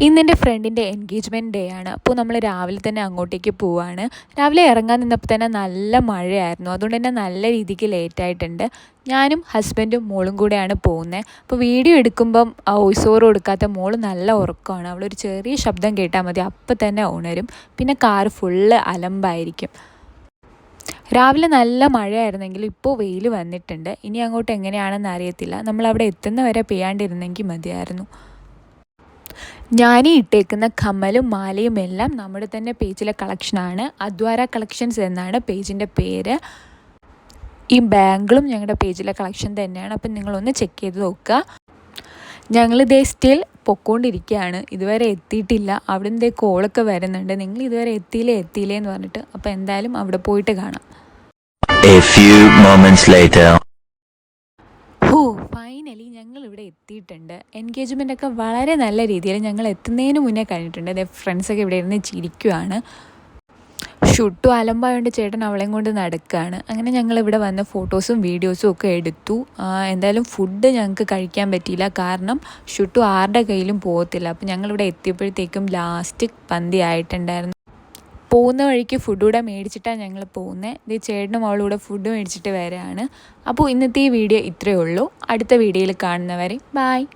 ഇന്നെൻ്റെ ഫ്രണ്ടിൻ്റെ engagement day ആണ്. അപ്പോൾ നമ്മൾ രാവിലെ തന്നെ അങ്ങോട്ടേക്ക് പോവാണ്. രാവിലെ ഇറങ്ങാൻ നിന്നപ്പോൾ തന്നെ നല്ല മഴയായിരുന്നു. അതുകൊണ്ട് തന്നെ നല്ല രീതിക്ക് ലേറ്റായിട്ടുണ്ട്. ഞാനും ഹസ്ബൻഡും മോളും കൂടെയാണ് പോകുന്നത്. അപ്പോൾ വീഡിയോ എടുക്കുമ്പം വോയിസ് ഓവർ കൊടുക്കാത്ത മോള് നല്ല ഉറക്കമാണ്. അവളൊരു ചെറിയ ശബ്ദം കേട്ടാൽ മതി അപ്പം തന്നെ ഉണരും. പിന്നെ കാറ് ഫുള്ള് അലമ്പായിരിക്കും. രാവിലെ നല്ല മഴയായിരുന്നെങ്കിലും ഇപ്പോൾ വെയിൽ വന്നിട്ടുണ്ട്. ഇനി അങ്ങോട്ട് എങ്ങനെയാണെന്ന് അറിയത്തില്ല. നമ്മളവിടെ എത്തുന്നവരെ പെയ്യാണ്ടിരുന്നെങ്കിൽ മതിയായിരുന്നു. ഞാനീ ഇട്ടേക്കുന്ന കമ്മലും മാലയും എല്ലാം നമ്മുടെ തന്നെ പേജിലെ കളക്ഷനാണ്. അദ്വാര കളക്ഷൻസ് എന്നാണ് പേജിൻ്റെ പേര്. ഈ ബാങ്കിളും ഞങ്ങളുടെ പേജിലെ കളക്ഷൻ തന്നെയാണ്. അപ്പം നിങ്ങളൊന്ന് ചെക്ക് ചെയ്ത് നോക്കുക. ഞങ്ങളിതേ സ്റ്റിൽ പൊക്കോണ്ടിരിക്കുകയാണ്. ഇതുവരെ എത്തിയിട്ടില്ല. അവിടെ നിന്ന് കോളൊക്കെ വരുന്നുണ്ട്, നിങ്ങൾ ഇതുവരെ എത്തിയില്ലേ എന്ന് പറഞ്ഞിട്ട്. അപ്പോൾ എന്തായാലും അവിടെ പോയിട്ട് കാണാം. ഫൈനലി ഞങ്ങൾ ഇവിടെ എത്തിയിട്ടുണ്ട്. എൻഗേജ്മെൻ്റൊക്കെ വളരെ നല്ല രീതിയിൽ ഞങ്ങൾ എത്തുന്നതിന് മുന്നേ കഴിഞ്ഞിട്ടുണ്ട്. അതേ ഫ്രണ്ട്സൊക്കെ ഇവിടെ ഇരുന്ന് ചിരിക്കുകയാണ്. ഷൂട്ടും അലമ്പായതുകൊണ്ട് ചേട്ടൻ അവളെയും കൊണ്ട് നടക്കുകയാണ്. അങ്ങനെ ഞങ്ങളിവിടെ വന്ന് ഫോട്ടോസും വീഡിയോസും ഒക്കെ എടുത്തു. എന്തായാലും ഫുഡ് ഞങ്ങൾക്ക് കഴിക്കാൻ പറ്റിയില്ല, കാരണം ഷൂട്ടും ആരുടെ കയ്യിലും പോകത്തില്ല. അപ്പോൾ ഞങ്ങളിവിടെ എത്തിയപ്പോഴത്തേക്കും ലാസ്റ്റ് പന്തി ആയിട്ടുണ്ടായിരുന്നു. പോകുന്ന വഴിക്ക് ഫുഡ് കൂടെ മേടിച്ചിട്ടാണ് ഞങ്ങൾ പോകുന്നത്. ഇത് ചേട്ടനും അവളൂടെ ഫുഡ് മേടിച്ചിട്ട് വരികയാണ്. അപ്പോൾ ഇന്നത്തെ ഈ വീഡിയോ ഇത്രയേ ഉള്ളൂ. അടുത്ത വീഡിയോയിൽ കാണുന്നവരെ ബായ്.